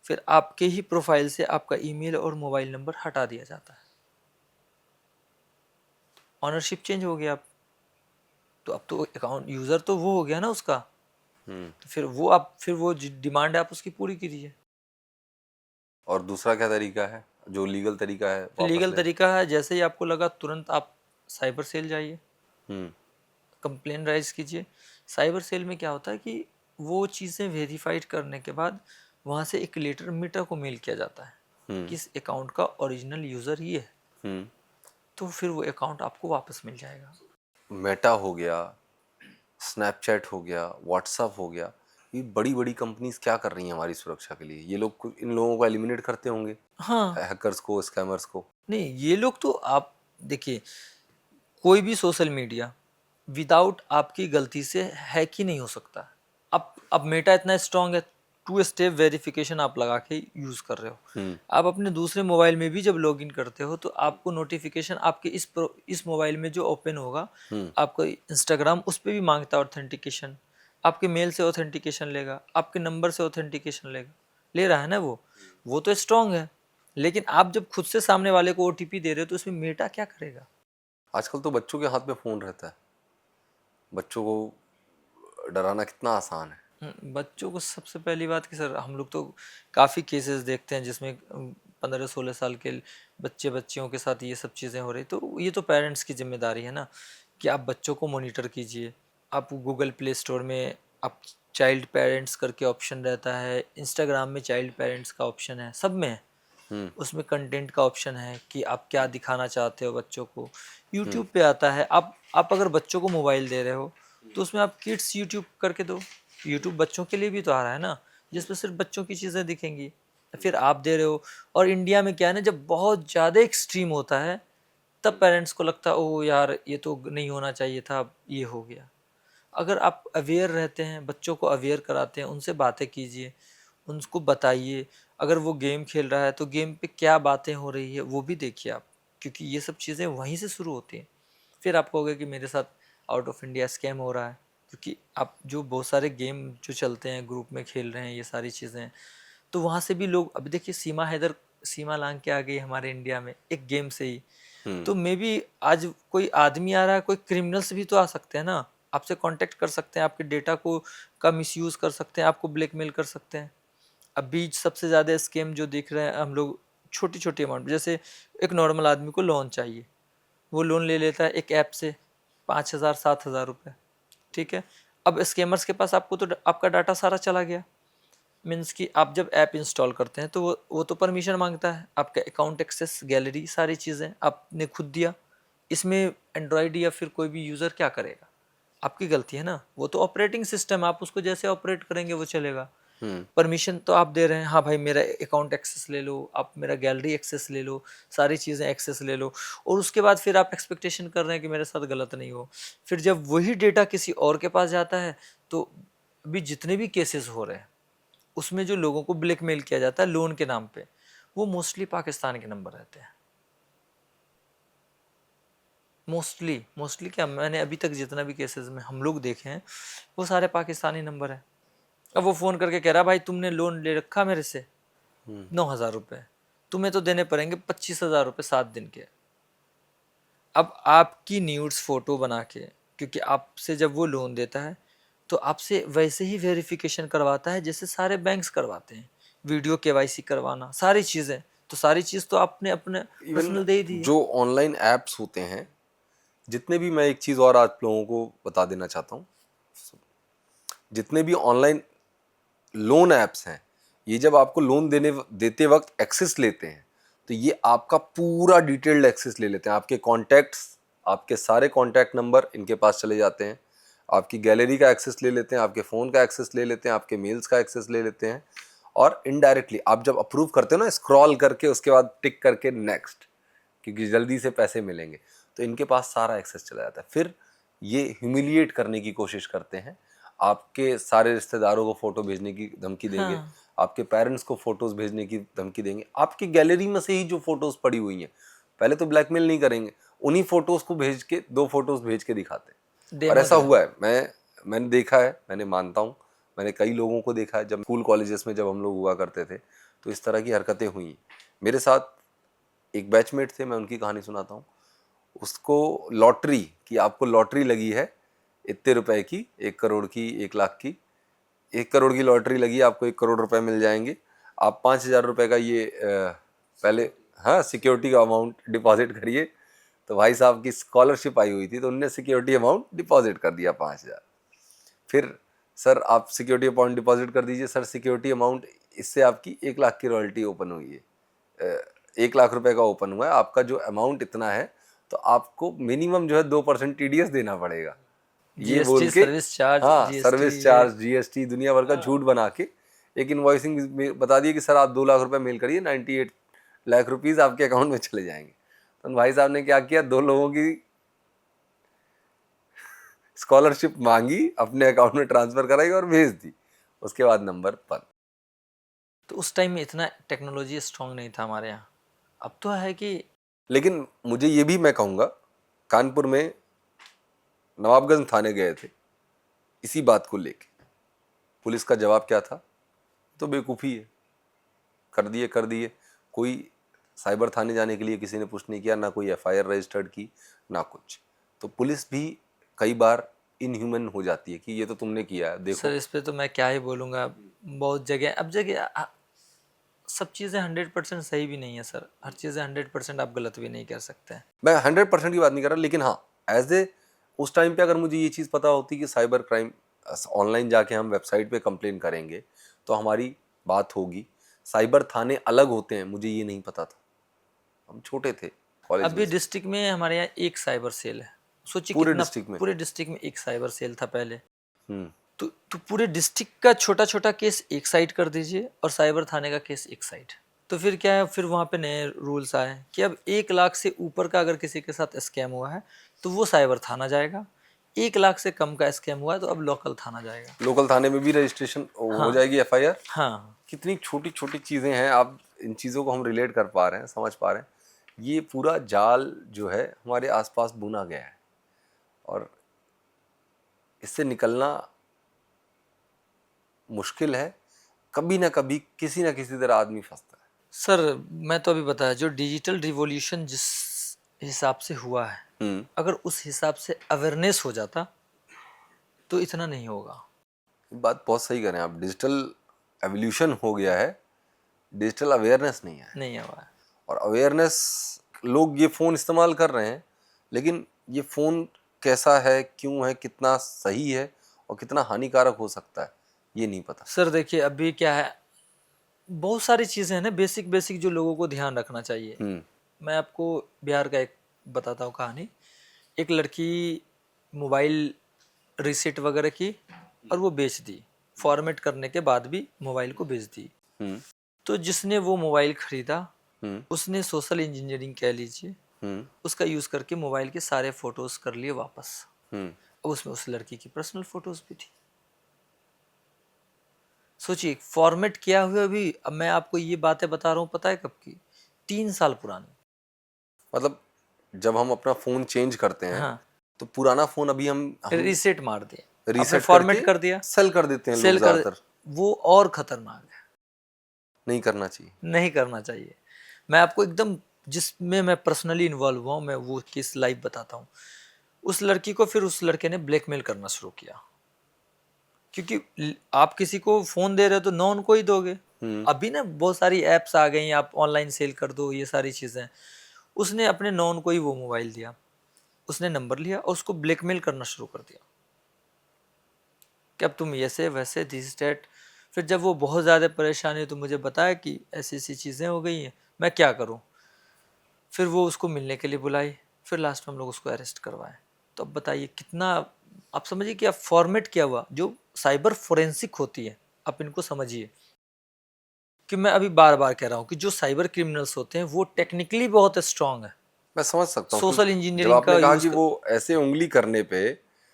फिर आपके ही प्रोफाइल से आपका ईमेल और मोबाइल नंबर हटा दिया जाता है। ऑनरशिप चेंज हो गया। तो अब तो अकाउंट यूज़र तो वो हो गया ना उसका। हम्म। तो फिर वो डिमांड है आप उसकी पूरी कीजिए। और दूसरा क्या तरीका है, जो लीगल तरीका है वापस लीगल लेने? तरीका है, जैसे ही आपको लगा तुरंत आप साइबर सेल जाइए, हम्म। कंप्लेन राइज कीजिए। साइबर सेल में क्या होता है कि वो चीज़ें वेरीफाइड करने के बाद वहाँ से एक लेटर मीटर को मेल किया जाता है हम्म। कि इस अकाउंट का ओरिजिनल यूज़र ये है। हम्म। तो फिर वो अकाउंट आपको वापस मिल जाएगा। मेटा हो गया, स्नैपचैट हो गया, व्हाट्सअप हो गया, ये बड़ी बड़ी कंपनीज क्या कर रही हैं हमारी सुरक्षा के लिए? ये लोग इन लोगों को एलिमिनेट करते होंगे, हाँ, हैकर्स को, स्कैमर्स को। नहीं ये लोग तो आप देखिए, कोई भी सोशल मीडिया विदाउट आपकी गलती से हैक ही नहीं हो सकता। अब मेटा इतना स्ट्रांग है, 2 स्टेप वेरिफिकेशन आप लगा के यूज़ कर रहे हो। हम्म। आप अपने दूसरे मोबाइल में भी जब लॉगिन करते हो तो आपको नोटिफिकेशन आपके इस मोबाइल में जो ओपन होगा, हम्म। आपका इंस्टाग्राम उस पर भी मांगता है ऑथेंटिकेशन। आपके मेल से ऑथेंटिकेशन लेगा, आपके नंबर से ऑथेंटिकेशन ले रहा है ना वो तो स्ट्रांग है। लेकिन आप जब खुद से सामने वाले को OTP दे रहे हो तो उसमें मेटा क्या करेगा? आजकल तो बच्चों के हाथ में फ़ोन रहता है, बच्चों को डराना कितना आसान है। बच्चों को सबसे पहली बात कि सर हम लोग तो काफ़ी केसेस देखते हैं जिसमें 15-16 साल के बच्चे बच्चियों के साथ ये सब चीज़ें हो रही। तो ये तो पेरेंट्स की जिम्मेदारी है ना कि आप बच्चों को मॉनिटर कीजिए। आप गूगल प्ले स्टोर में आप चाइल्ड पेरेंट्स करके ऑप्शन रहता है, इंस्टाग्राम में चाइल्ड पेरेंट्स का ऑप्शन है, सब में है। हम्म। उसमें कंटेंट का ऑप्शन है कि आप क्या दिखाना चाहते हो बच्चों को। यूट्यूब पे आता है, आप अगर बच्चों को मोबाइल दे रहे हो तो उसमें आप किड्स यूट्यूब करके दो। यूट्यूब बच्चों के लिए भी तो आ रहा है ना, जिसमें सिर्फ बच्चों की चीज़ें दिखेंगी। फिर आप दे रहे हो। और इंडिया में क्या है ना, जब बहुत ज़्यादा एक्सट्रीम होता है तब पेरेंट्स को लगता है ओह यार ये तो नहीं होना चाहिए था, अब ये हो गया। अगर आप अवेयर रहते हैं, बच्चों को अवेयर कराते हैं, उनसे बातें कीजिए, उनको बताइए। अगर वो गेम खेल रहा है तो गेम पे क्या बातें हो रही है वो भी देखिए आप, क्योंकि ये सब चीज़ें वहीं से शुरू होती हैं। फिर आप कहोगे कि मेरे साथ आउट ऑफ इंडिया स्कैम हो रहा है, क्योंकि आप जो बहुत सारे गेम जो चलते हैं ग्रुप में खेल रहे हैं ये सारी चीज़ें, तो वहाँ से भी लोग, अभी देखिए सीमा लांग के आ गई हमारे इंडिया में एक गेम से ही। हम्म। तो मे बी आज कोई आदमी आ रहा है, कोई क्रिमिनल्स भी तो आ सकते हैं ना, आपसे कांटेक्ट कर सकते हैं, आपके डेटा को का मिसयूज़ कर सकते हैं, आपको ब्लैकमेल कर सकते हैं। अभी सबसे ज़्यादा स्कैम जो देख रहे हैं हम लोग, छोटी छोटी अमाउंट, जैसे एक नॉर्मल आदमी को लोन चाहिए, वो लोन ले लेता है एक ऐप से 5,000-7,000 रुपये, ठीक है। अब स्कैमर्स के पास आपको तो आपका डाटा सारा चला गया। मीन्स कि आप जब ऐप इंस्टॉल करते हैं तो वो तो परमिशन मांगता है, आपका अकाउंट एक्सेस, गैलरी, सारी चीज़ें आपने खुद दिया। इसमें एंड्रॉयड या फिर कोई भी यूज़र क्या करेगा? आपकी गलती है ना, वो तो ऑपरेटिंग सिस्टम, आप उसको जैसे ऑपरेट करेंगे वो चलेगा। हम्म। परमिशन तो आप दे रहे हैं, हाँ भाई मेरा अकाउंट एक्सेस ले लो, आप मेरा गैलरी एक्सेस ले लो, सारी चीज़ें एक्सेस ले लो। और उसके बाद फिर आप एक्सपेक्टेशन कर रहे हैं कि मेरे साथ गलत नहीं हो। फिर जब वही डेटा किसी और के पास जाता है तो अभी जितने भी केसेस हो रहे हैं उसमें जो लोगों को ब्लैकमेल किया जाता है लोन के नाम पे, वो मोस्टली पाकिस्तान के नंबर रहते हैं। मोस्टली क्या, मैंने अभी तक जितना भी केसेस में हम लोग देखे हैं वो सारे पाकिस्तानी नंबर है। अब वो फ़ोन करके कह रहा भाई तुमने लोन ले रखा मेरे से 9,000 रुपये, तुम्हें तो देने पड़ेंगे 25,000 रुपये 7 दिन के। अब आपकी न्यूड्स फोटो बना के, क्योंकि आपसे जब वो लोन देता है तो आपसे वैसे ही वेरिफिकेशन करवाता है जैसे सारे बैंक्स करवाते हैं, वीडियो केवाईसी करवाना, सारी चीज़ें। तो सारी चीज़ तो आपने अपने इवन पर्सनल दे ही दी है। जो ऑनलाइन एप्स होते हैं जितने भी, मैं एक चीज़ और आप लोगों को बता देना चाहता हूँ, जितने भी ऑनलाइन लोन ऐप्स हैं, ये जब आपको लोन देते वक्त एक्सेस लेते हैं तो ये आपका पूरा डिटेल्ड एक्सेस ले लेते हैं। आपके कॉन्टैक्ट्स, आपके सारे कॉन्टैक्ट नंबर इनके पास चले जाते हैं, आपकी गैलरी का एक्सेस ले लेते हैं, आपके फ़ोन का एक्सेस ले लेते हैं, आपके मेल्स का एक्सेस ले लेते हैं। और इनडायरेक्टली आप जब अप्रूव करते हो ना, स्क्रॉल करके उसके बाद टिक करके नेक्स्ट, क्योंकि जल्दी से पैसे मिलेंगे, तो इनके पास सारा एक्सेस चला जाता है। फिर ये ह्यूमिलिएट करने की कोशिश करते हैं, आपके सारे रिश्तेदारों को फ़ोटो भेजने की धमकी देंगे, हाँ। आपके पेरेंट्स को फ़ोटोज़ भेजने की धमकी देंगे। आपकी गैलरी में से ही जो फ़ोटोज़ पड़ी हुई हैं, पहले तो ब्लैकमेल नहीं करेंगे, उन्हीं फ़ोटोज़ को भेज के, 2 फ़ोटोज़ भेज के दिखाते हैं। और डेमो ऐसा दे। हुआ है, मैंने देखा है, मैंने मानता हूँ, मैंने कई लोगों को देखा है। जब स्कूल कॉलेजेस में जब हम लोग हुआ करते थे तो इस तरह की हरकतें हुई। मेरे साथ एक बैचमेट थे, मैं उनकी कहानी सुनाता हूँ। उसको लॉटरी कि आपको लॉटरी लगी है इतने रुपए की, 1 करोड़ की, 1 लाख की, 1 करोड़ की लॉटरी लगी, आपको 1 करोड़ रुपए मिल जाएंगे, आप 5,000 रुपये का ये पहले, हाँ, सिक्योरिटी का अमाउंट डिपॉजिट करिए। तो भाई साहब की स्कॉलरशिप आई हुई थी तो उनने सिक्योरिटी अमाउंट डिपॉजिट कर दिया 5,000। फिर सर आप सिक्योरिटी अमाउंट डिपॉजिट कर दीजिए, सर सिक्योरिटी अमाउंट, इससे आपकी 1 लाख की रॉयल्टी ओपन हुई है, 1 लाख रुपए का ओपन हुआ है, आपका जो अमाउंट इतना है तो आपको मिनिमम जो है 2% टीडीएस देना पड़ेगा, ये बोल जीएसटी, के। सर्विस चार्ज, हाँ, जीएसटी सर्विस ये। चार्ज, जीएसटी, दुनिया भर का झूठ बना के एक इन्वॉइसिंग बता दिए कि सर आप 2 लाख रुपए मेल करिए, 98 लाख रुपीज़ आपके अकाउंट में चले जाएंगे। तो भाई साहब ने क्या किया, 2 लोगों की स्कॉलरशिप मांगी, अपने अकाउंट में ट्रांसफर कराई और भेज दी, उसके बाद नंबर बंद। तो उस टाइम में इतना टेक्नोलॉजी स्ट्रांग नहीं था हमारे यहाँ। अब तो है कि लेकिन मुझे ये भी मैं कहूँगा, कानपुर में नवाबगंज थाने गए थे इसी बात को लेके, पुलिस का जवाब क्या था, तो बेवकूफ़ी है, कर दिए। कोई साइबर थाने जाने के लिए किसी ने पुश नहीं किया, ना कोई एफआईआर रजिस्टर्ड की, ना कुछ। तो पुलिस भी कई बार इनह्यूमन हो जाती है कि ये तो तुमने किया है, देखो। सर इस पे तो मैं क्या ही बोलूँगा। बहुत जगह, अब जगह सब चीज़ें 100% सही भी नहीं है सर। हर चीज़ें 100% आप गलत भी नहीं कर सकते हैं। मैं 100% की बात नहीं कर रहा, लेकिन हाँ, एज ए उस टाइम पे अगर मुझे ये चीज़ पता होती कि साइबर क्राइम ऑनलाइन जाके हम वेबसाइट पे कंप्लेन करेंगे तो हमारी बात होगी। साइबर थाने अलग होते हैं, मुझे ये नहीं पता था, हम छोटे थे कॉलेज में। अभी डिस्ट्रिक्ट में हमारे यहाँ एक साइबर सेल है। सोचिए पूरे कितना, डिस्ट्रिक्ट में। पूरे डिस्ट्रिक्ट में एक साइबर सेल था पहले। हम्म। तो पूरे डिस्ट्रिक्ट का छोटा छोटा केस एक साइड कर दीजिए और साइबर थाने का केस एक साइड। तो फिर क्या है, फिर वहाँ पे नए रूल्स आए कि अब 1 लाख से ऊपर का अगर किसी के साथ स्कैम हुआ है तो वो साइबर थाना जाएगा, 1 लाख से कम का स्कैम हुआ है तो अब लोकल थाना जाएगा। लोकल थाने में भी रजिस्ट्रेशन हो हाँ जाएगी, एफआईआर। हाँ। कितनी छोटी छोटी चीज़ें हैं, आप इन चीज़ों को हम रिलेट कर पा रहे हैं, समझ पा रहे हैं। ये पूरा जाल जो है हमारे आसपास बुना गया है और इससे निकलना मुश्किल है। कभी ना कभी किसी ना किसी तरह आदमी फंसता है। सर मैं तो अभी बताया, जो डिजिटल रिवॉल्यूशन जिस हिसाब से हुआ है, अगर उस हिसाब से अवेयरनेस हो जाता तो इतना नहीं होगा। बात बहुत सही करें आप, डिजिटल एवोल्यूशन हो गया है, डिजिटल अवेयरनेस नहीं है। नहीं हुआ है। और अवेयरनेस, लोग ये फ़ोन इस्तेमाल कर रहे हैं, लेकिन ये फ़ोन कैसा है, क्यों है, कितना सही है और कितना हानिकारक हो सकता है, ये नहीं पता। सर देखिए अभी क्या है, बहुत सारी चीज़ें हैं ना बेसिक बेसिक जो लोगों को ध्यान रखना चाहिए। मैं आपको बिहार का एक बताता हूँ कहानी। एक लड़की मोबाइल रीसेट वगैरह की और वो बेच दी, फॉर्मेट करने के बाद भी मोबाइल को बेच दी। तो जिसने वो मोबाइल खरीदा उसने सोशल इंजीनियरिंग कह लीजिए, उसका यूज़ करके मोबाइल के सारे फोटोज कर लिए वापस। उसमें उस लड़की की पर्सनल फोटोज भी थी। सोचिए फॉर्मेट किया हुआ भी, अब मैं आपको ये बातें बता रहा हूँ, पता है कब की, 3 साल पुरानी। मतलब जब हम अपना फोन चेंज करते हैं हाँ, तो पुराना फोन अभी हम रीसेट मार दिए, आपने रीसेट फॉर्मेट करके कर दिया, सेल कर देते हैं लोग सेल कर, ज्यादातर। वो और खतरनाक है, नहीं करना चाहिए। नहीं करना चाहिए। मैं आपको एकदम, जिसमें मैं पर्सनली इन्वॉल्व हुआ हूँ, मैं वो केस लाइव बताता हूँ। उस लड़की को फिर उस लड़के ने ब्लैकमेल करना शुरू किया, क्योंकि आप किसी को फोन दे रहे हो तो नॉन को ही दोगे। अभी ना बहुत सारी एप्स आ गई, आप ऑनलाइन सेल कर दो, ये सारी चीजें। उसने अपने नॉन को ही वो मोबाइल दिया, उसने नंबर लिया और उसको ब्लैकमेल करना शुरू कर दिया कि अब तुम ऐसे वैसे दिस डेट। फिर जब वो बहुत ज़्यादा परेशान हुई तो मुझे बताया कि ऐसी ऐसी चीज़ें हो गई हैं, मैं क्या करूँ। फिर वो उसको मिलने के लिए बुलाई, फिर लास्ट में हम लोग उसको अरेस्ट करवाए। तो अब बताइए कितना, आप समझिए कि आप फॉर्मेट किया हुआ जो साइबर फोरेंसिक होती है, आप इनको समझिए। कि मैं अभी बार बार कह रहा हूँ कि जो साइबर क्रिमिनल्स होते हैं वो टेक्निकली बहुत स्ट्रांग है, मैं समझ सकता हूँ सोशल क्योंकि जब इंजीनियरिंग आपने का कहा यूज़ कि कर। वो ऐसे उंगली करने पे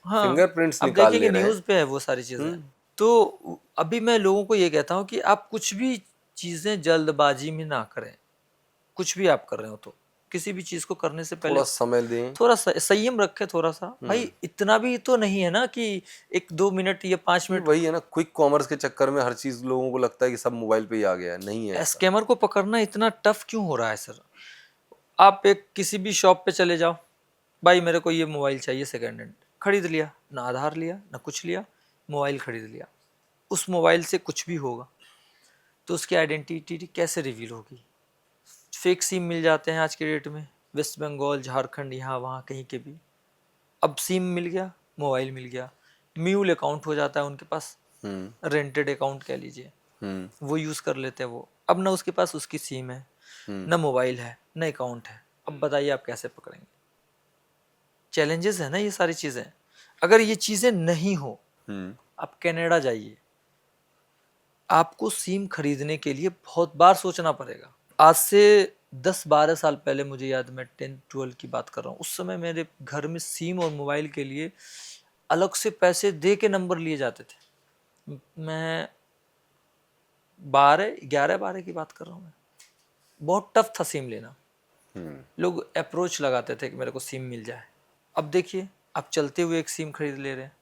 हाँ, फिंगरप्रिंट्स आप निकाल देखेंगे ले रहे हैं। न्यूज़ पे है वो सारी चीज़ें। तो अभी मैं लोगों को ये कहता हूँ कि आप कुछ भी चीज़ें जल्दबाजी में ना करें। कुछ भी आप कर रहे हो तो किसी भी चीज़ को करने से पहले थोड़ा समय दें। थोड़ा संयम रखें। थोड़ा सा भाई, इतना भी तो नहीं है ना कि 1-2 मिनट या 5 ये मिनट। वही है ना, क्विक कॉमर्स के चक्कर में हर चीज लोगों को लगता है कि सब मोबाइल पे ही आ गया है। नहीं है ऐसा। स्कैमर को पकड़ना इतना टफ क्यों हो रहा है सर। आप एक किसी भी शॉप पे चले जाओ, भाई मेरे को ये मोबाइल चाहिए सेकेंड हैंड, खरीद लिया, ना आधार लिया ना कुछ लिया, मोबाइल खरीद लिया। उस मोबाइल से कुछ भी होगा तो उसकी आइडेंटिटी कैसे रिवील होगी। फेक सिम मिल जाते हैं आज के डेट में, वेस्ट बंगाल झारखंड यहाँ वहाँ कहीं के भी। अब सिम मिल गया, मोबाइल मिल गया, म्यूल अकाउंट हो जाता है उनके पास, हम्म। रेंटेड अकाउंट कह लीजिए, हम्म। वो यूज़ कर लेते हैं वो। अब ना उसके पास उसकी सिम है, हम्म। ना मोबाइल है, ना अकाउंट है। अब बताइए आप कैसे पकड़ेंगे। चैलेंजेस है ना ये सारी चीज़ें। अगर ये चीज़ें नहीं हो, हम्म। आप कनाडा जाइए, आपको सिम खरीदने के लिए बहुत बार सोचना पड़ेगा। आज से 10-12 साल पहले मुझे याद, मैं 10th-12 की बात कर रहा हूँ, उस समय मेरे घर में सिम और मोबाइल के लिए अलग से पैसे दे के नंबर लिए जाते थे। मैं 11-12 की बात कर रहा हूँ मैं। बहुत टफ था सिम लेना, लोग अप्रोच लगाते थे कि मेरे को सिम मिल जाए। अब देखिए, आप चलते हुए एक सिम खरीद ले रहे हैं,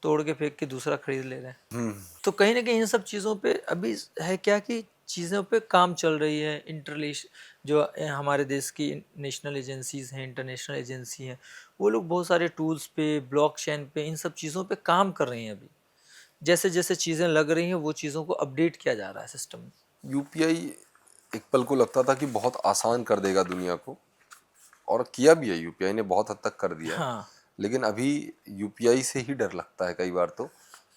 तोड़ के फेंक के दूसरा खरीद ले रहे हैं। तो कहीं ना कहीं इन सब चीज़ों पे अभी है क्या कि चीज़ों पे काम चल रही है। इंटरलेश जो हमारे देश की नेशनल एजेंसीज हैं, इंटरनेशनल एजेंसी हैं, वो लोग बहुत सारे टूल्स पे, ब्लॉकचेन पे, इन सब चीज़ों पे काम कर रही हैं अभी। जैसे जैसे चीज़ें लग रही हैं वो चीज़ों को अपडेट किया जा रहा है सिस्टम में। यूपीआई एक पल को लगता था कि बहुत आसान कर देगा दुनिया को, और किया भी है। यूपीआई ने बहुत हद तक कर दिया है। हाँ, लेकिन अभी यूपीआई से ही डर लगता है कई बार। तो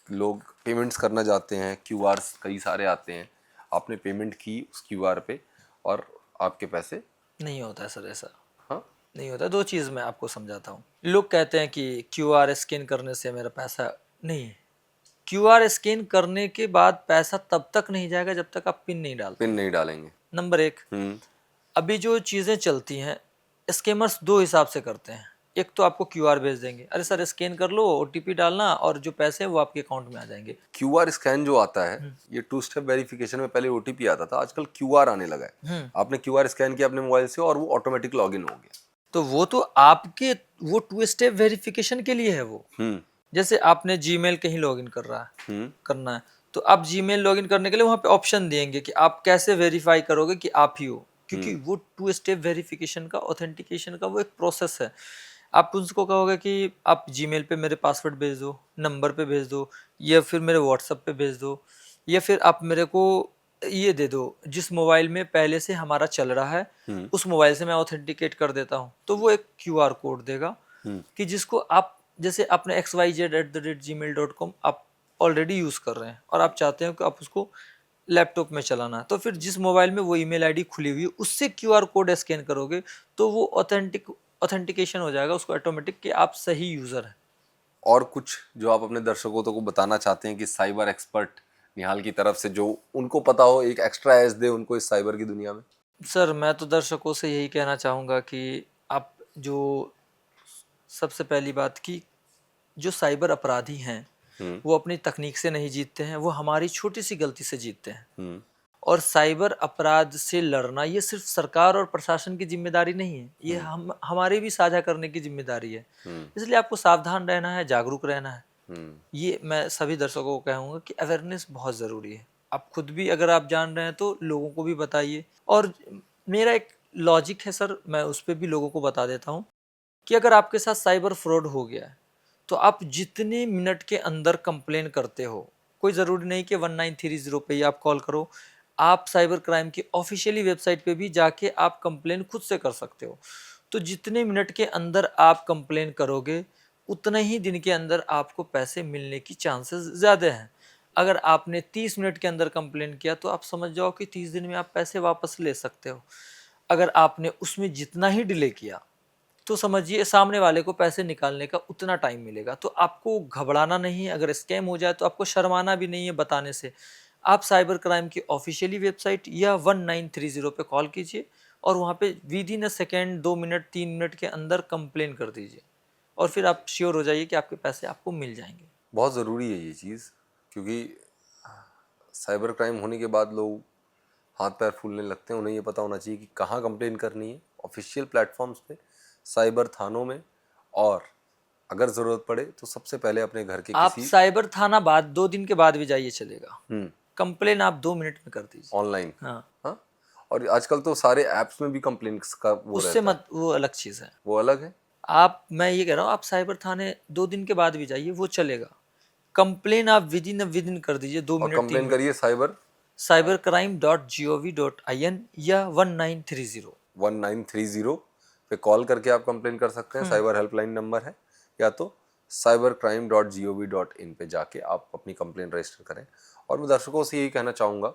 लोग पेमेंट्स करना जाते हैं, क्यूआरस कई सारे आते हैं, आपने पेमेंट की उस क्यूआर पे और आपके पैसे। नहीं होता है सर ऐसा, हाँ। नहीं होता। दो चीज़ मैं आपको समझाता हूँ। लोग कहते हैं कि क्यूआर स्कैन करने से मेरा पैसा नहीं। क्यूआर स्कैन करने के बाद पैसा तब तक नहीं जाएगा जब तक आप पिन नहीं डालते पिन हैं। नहीं डालेंगे। नंबर एक, अभी जो चीज़ें चलती हैं, स्कैमर्स दो हिसाब से करते हैं। एक तो आपको क्यूआर भेज देंगे, अरे सर स्कैन कर लो, ओटीपी डालना और जो पैसे हैं वो आपके अकाउंट में आ जाएंगे। क्यूआर स्कैन जो आता है, ये टू स्टेप वेरिफिकेशन में पहले ओटीपी आता था, आजकल क्यूआर आने लगा है। आपने क्यूआर स्कैन किया अपने मोबाइल से और वो ऑटोमेटिक लॉगिन हो गया। तो वो तो आपके, वो 2 स्टेप वेरिफिकेशन के लिए है वो। जैसे आपने जीमेल कहीं लॉगिन कर रहा है, करना है, तो आप जीमेल लॉगिन करने के लिए वहाँ पे ऑप्शन देंगे कि आप कैसे वेरीफाई करोगे कि आप ही हो, क्योंकि वो 2 स्टेप वेरिफिकेशन का, ऑथेंटिकेशन का वो एक प्रोसेस है। आप उसको कहोगे कि आप जीमेल पे मेरे पासवर्ड भेज दो, नंबर पे भेज दो, या फिर मेरे व्हाट्सएप पे भेज दो, या फिर आप मेरे को ये दे दो जिस मोबाइल में पहले से हमारा चल रहा है, उस मोबाइल से मैं ऑथेंटिकेट कर देता हूँ। तो वो एक क्यूआर कोड देगा कि जिसको आप, जैसे आपने xyz@gmail.com आप ऑलरेडी यूज़ कर रहे हैं और आप चाहते हैं कि आप उसको लैपटॉप में चलाना है, तो फिर जिस मोबाइल में वो ईमेल आईडी खुली हुई है उससे क्यूआर कोड स्कैन करोगे तो वो ऑथेंटिकेशन हो जाएगा उसको ऑटोमेटिक कि आप सही यूज़र हैं। और कुछ जो आप अपने दर्शकों को बताना चाहते हैं कि साइबर एक्सपर्ट निहाल की तरफ से जो उनको पता हो, एक एक्स्ट्रा एज दे उनको इस साइबर की दुनिया में? सर मैं तो दर्शकों से यही कहना चाहूँगा कि आप जो, सबसे पहली बात कि जो साइबर अपराधी हैं वो अपनी तकनीक से नहीं जीतते हैं, वो हमारी छोटी सी गलती से जीतते हैं। और साइबर अपराध से लड़ना ये सिर्फ सरकार और प्रशासन की जिम्मेदारी नहीं है, ये हम हमारे भी साझा करने की जिम्मेदारी है। इसलिए आपको सावधान रहना है, जागरूक रहना है। ये मैं सभी दर्शकों को कहूँगा कि अवेयरनेस बहुत ज़रूरी है। आप खुद भी अगर आप जान रहे हैं तो लोगों को भी बताइए। और मेरा एक लॉजिक है सर, मैं उस पर भी लोगों को बता देता हूँ कि अगर आपके साथ साइबर फ्रॉड हो गया है तो आप जितने मिनट के अंदर कंप्लेन करते हो, कोई ज़रूरी नहीं कि 1930 पे ही आप कॉल करो, आप साइबर क्राइम की ऑफिशियली वेबसाइट पे भी जाके आप कंप्लेन खुद से कर सकते हो। तो जितने मिनट के अंदर आप कंप्लेन करोगे उतने ही दिन के अंदर आपको पैसे मिलने की चांसेस ज़्यादा हैं। अगर आपने 30 मिनट के अंदर कंप्लेन किया तो आप समझ जाओ कि 30 दिन में आप पैसे वापस ले सकते हो। अगर आपने उसमें जितना ही डिले किया तो समझिए सामने वाले को पैसे निकालने का उतना टाइम मिलेगा। तो आपको घबराना नहीं है, अगर स्कैम हो जाए तो आपको शर्माना भी नहीं है बताने से। आप साइबर क्राइम की ऑफिशियली वेबसाइट या 1930 पे कॉल कीजिए और वहाँ पे with in a second, 2 minute 3 minute के अंदर कंप्लेन कर दीजिए और फिर आप श्योर हो जाइए कि आपके पैसे आपको मिल जाएंगे। बहुत ज़रूरी है ये चीज़, क्योंकि साइबर क्राइम होने के बाद लोग हाथ पैर फूलने लगते हैं। उन्हें ये पता होना चाहिए कि कहाँ कंप्लेन करनी है, ऑफिशियल प्लेटफॉर्म्स पे, साइबर थानों में, और अगर ज़रूरत पड़े तो सबसे पहले अपने घर के आप किसी साइबर थाना बाद 2 दिन के बाद भी जाइए चलेगा, कंप्लेन आप 2 मिनट में कर दीजिए ऑनलाइन। हाँ। हाँ, और आजकल तो सारे ऐप्स में भी कंप्लेंट्स का वो उससे रहता है, मत, वो अलग चीज़ है। वो अलग है। मैं ये कह रहा हूँ आप साइबर थाने 2 दिन के बाद भी जाइए, वो चलेगा। कंप्लेन आप विदिन कर दीजिए 2 और मिनट 3 कंप्लेन मिनट। करिए cybercrime.gov.in या 1930। 1930 पे कॉल करके आप कंप्लेन कर सकते हैं, साइबर हेल्पलाइन नंबर है, या तो cybercrime.gov.in पे जाके आप अपनी कंप्लेन रजिस्टर करें। और मैं दर्शकों से यही कहना चाहूँगा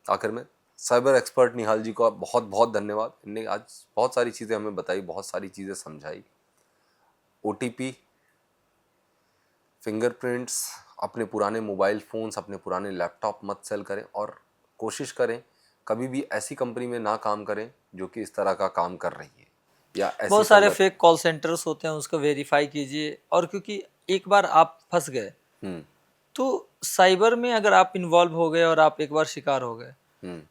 आखिर में, साइबर एक्सपर्ट निहाल जी को बहुत बहुत धन्यवाद। इनने आज बहुत सारी चीज़ें हमें बताई, बहुत सारी चीज़ें समझाई। OTP, फिंगरप्रिंट्स, अपने पुराने मोबाइल फ़ोन्स, अपने पुराने लैपटॉप मत सेल करें, और कोशिश करें कभी भी ऐसी कंपनी में ना काम करें जो कि इस तरह का काम कर रही है या ऐसी बहुत सारे संगत। फेक कॉल सेंटर्स होते हैं, उसको वेरीफाई कीजिए। और क्योंकि एक बार आप फंस गए तो साइबर में अगर आप इन्वॉल्व हो गए और आप एक बार शिकार हो गए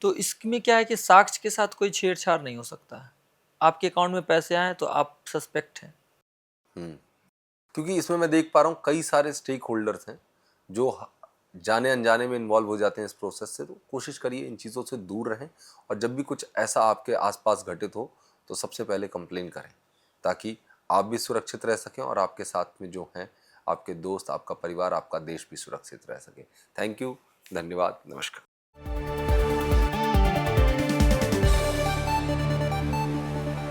तो इसमें क्या है कि साक्ष्य के साथ कोई छेड़छाड़ नहीं हो सकता है। आपके अकाउंट में पैसे आए तो आप सस्पेक्ट हैं। क्योंकि इसमें मैं देख पा रहा हूँ कई सारे स्टेक होल्डर्स हैं जो जाने अनजाने में इन्वॉल्व हो जाते हैं इस प्रोसेस से। तो कोशिश करिए इन चीज़ों से दूर रहें, और जब भी कुछ ऐसा आपके आसपास घटित हो तो सबसे पहले कंप्लेन करें, ताकि आप भी सुरक्षित रह सकें और आपके साथ में जो हैं आपके दोस्त, आपका परिवार, आपका देश भी सुरक्षित रह सके। थैंक यू, धन्यवाद, नमस्कार।